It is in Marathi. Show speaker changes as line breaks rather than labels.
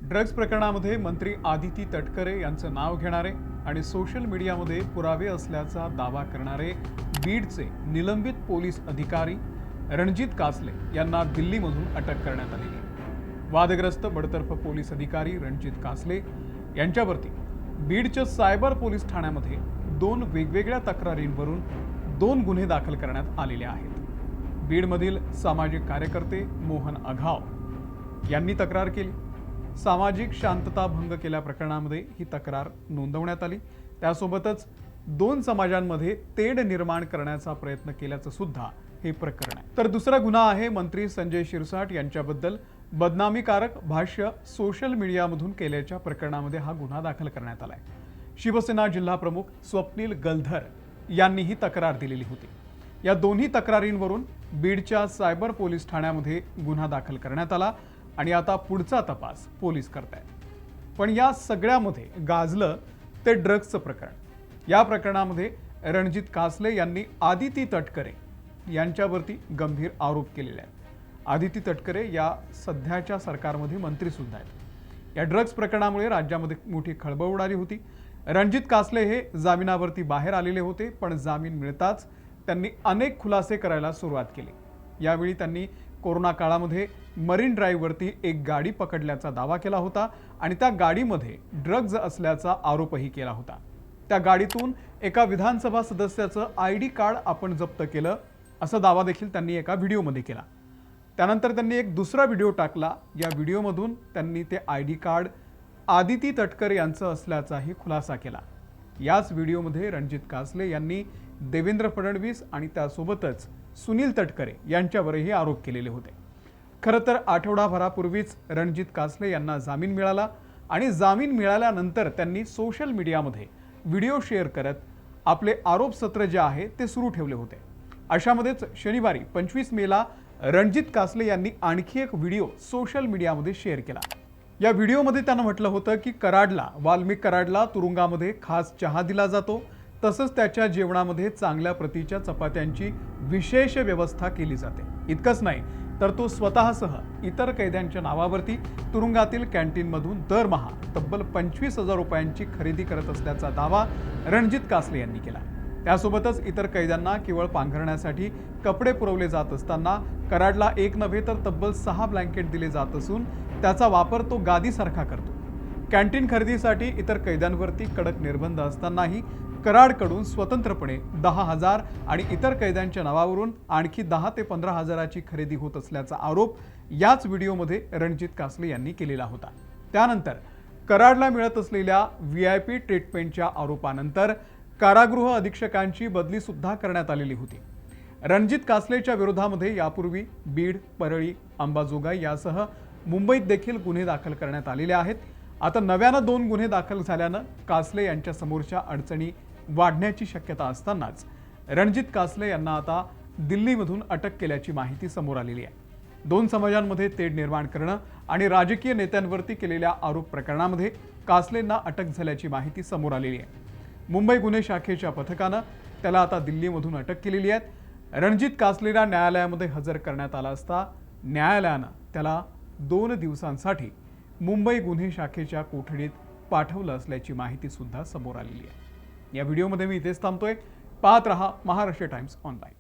ड्रग्ज प्रकरणामध्ये मंत्री आदिती तटकरे यांचं नाव घेणारे आणि सोशल मीडियामध्ये पुरावे असल्याचा दावा करणारे बीडचे निलंबित पोलीस अधिकारी रणजित कासले यांना दिल्लीमधून अटक करण्यात आलेली आहे। वादग्रस्त बडतर्फ पोलीस अधिकारी रणजित कासले यांच्यावरती बीडच्या सायबर पोलीस ठाण्यामध्ये 2 वेगवेगळ्या तक्रारींवरून 2 गुन्हे दाखल करण्यात आलेले आहेत। बीडमधील सामाजिक कार्यकर्ते मोहन आघाव यांनी तक्रार केली। सामाजिक शांतता भंग केल्या प्रकरणामध्ये ही तक्रार नोंदवण्यात आली। त्यासोबतच 2 समाजांमध्ये तेढ निर्माण करण्याचा प्रयत्न केल्याचं सुद्धा हे प्रकरण आहे। तर दुसरा गुन्हा आहे मंत्री संजय शिरसाट यांच्याबद्दल बदनामीकारक भाष्य सोशल मीडियामधून केल्याच्या प्रकरणामध्ये हा गुन्हा दाखल करण्यात आलाय। शिवसेना जिल्हा प्रमुख स्वप्नील गलधर यांनी ही तक्रार दिलेली होती। या दोन्ही तक्रारींवरून बीडच्या सायबर पोलीस ठाण्यामध्ये गुन्हा दाखल करण्यात आला आणि आता पुढचा तपास पोलीस करतायत। पण या सगळ्यामध्ये गाजलं ते ड्रग्जचं प्रकरण। या प्रकरणामध्ये रणजित कासले यांनी आदिती तटकरे यांच्यावरती गंभीर आरोप केलेले आहेत। आदिती तटकरे या सध्याच्या सरकारमध्ये मंत्री सुद्धा आहेत। या ड्रग्ज प्रकरणामुळे राज्यामध्ये मोठी खळबळ उडाली होती। रणजित कासले हे जामिनावरती बाहेर आलेले होते, पण जामीन मिळताच त्यांनी अनेक खुलासे करायला सुरुवात केली। यावेळी त्यांनी कोरोना काळामध्ये मरीन ड्राईव्हवरती एक गाडी पकडल्याचा दावा केला होता आणि त्या गाडीमध्ये ड्रग्ज असल्याचा आरोपही केला होता। त्या गाडीतून एका विधानसभा सदस्याचं आयडी कार्ड आपण जप्त केलं असा दावा देखील त्यांनी एका व्हिडिओमध्ये केला। त्यानंतर त्यांनी एक दुसरा व्हिडिओ टाकला। या व्हिडिओमधून त्यांनी ते आयडी कार्ड आदिती तटकरे यांचं असल्याचाही खुलासा केला। याच व्हिडिओमध्ये रणजित कासले यांनी देवेंद्र फडणवीस आणि त्यासोबतच सुनील तटकरे यांच्यावरही आरोप केलेले होते। खरं तर आठवडाभरापूर्वीच रणजित कासले यांना जामीन मिळाला आणि जामीन मिळाल्यानंतर त्यांनी सोशल मीडियामध्ये व्हिडिओ शेअर करत आपले आरोप सत्र जे आहे ते सुरू ठेवले होते। अशामध्येच शनिवारी 25 मेला रणजित कासले यांनी आणखी एक व्हिडिओ सोशल मीडियामध्ये शेअर केला। या व्हिडिओमध्ये त्यानं म्हटलं होतं की वाल्मिक कराडला तुरुंगामध्ये खास चहा दिला जातो, तसंच त्याच्या जेवणामध्ये चांगल्या प्रतीच्या चपात्यांची विशेष व्यवस्था केली जाते। इतकंच नाही तर तो स्वतःसह इतर कैद्यांच्या नावावरती तुरुंगातील कॅन्टीनमधून दरमहा तब्बल 25,000 रुपयांची खरेदी करत असल्याचा दावा रणजित कासले यांनी केला। त्यासोबतच इतर कैद्यांना केवळ पांघरण्यासाठी कपडे पुरवले जात असताना कराडला एक नव्हे तर तब्बल 6 ब्लँकेट दिले जात असून त्याचा वापर तो गादीसारखा करतो। कॅन्टीन खरेदीसाठी इतर कैद्यांवरती कडक निर्बंध असतानाही कराडकडून स्वतंत्रपणे 10,000 आणि इतर कैद्यांच्या नावावरून आणखी 10 ते 15,000ची खरेदी होत असल्याचा आरोप याच व्हिडिओमध्ये रणजित कासले यांनी केलेला होता। त्यानंतर कराडला मिळत असलेल्या VIP ट्रीटमेंटच्या आरोपानंतर कारागृह अधीक्षकांची बदली सुद्धा करण्यात आलेली होती। रणजित कासलेच्या विरोधामध्ये यापूर्वी बीड, परळी, अंबाजोगाई यासह मुंबईत देखील गुन्हे दाखल करण्यात आलेले आहेत। आता नव्यानं 2 गुन्हे दाखल झाल्यानं कासले यांच्या समोरच्या अडचणी वाढण्याची शक्यता असतानाच रणजित कासले यांना आता दिल्लीमधून अटक केल्याची माहिती समोर आलेली आहे। 2 समाजांमध्ये तेढ निर्माण करणं आणि राजकीय नेत्यांवरती केलेल्या आरोप प्रकरणामध्ये कासलेंना अटक झाल्याची माहिती समोर आलेली आहे। मुंबई गुन्हे शाखेच्या पथकानं त्याला आता दिल्लीमधून अटक केलेली आहे। रणजित कासलेला न्यायालयामध्ये हजर करण्यात आला असता न्यायालयानं त्याला 2 दिवसांसाठी मुंबई गुन्हे शाखेच्या कोठडीत पाठवलं असल्याची माहिती सुद्धा समोर आलेली आहे। या व्हिडिओमध्ये मी इथेच थांबतोय। पाहत रहा महाराष्ट्र टाइम्स ऑनलाइन।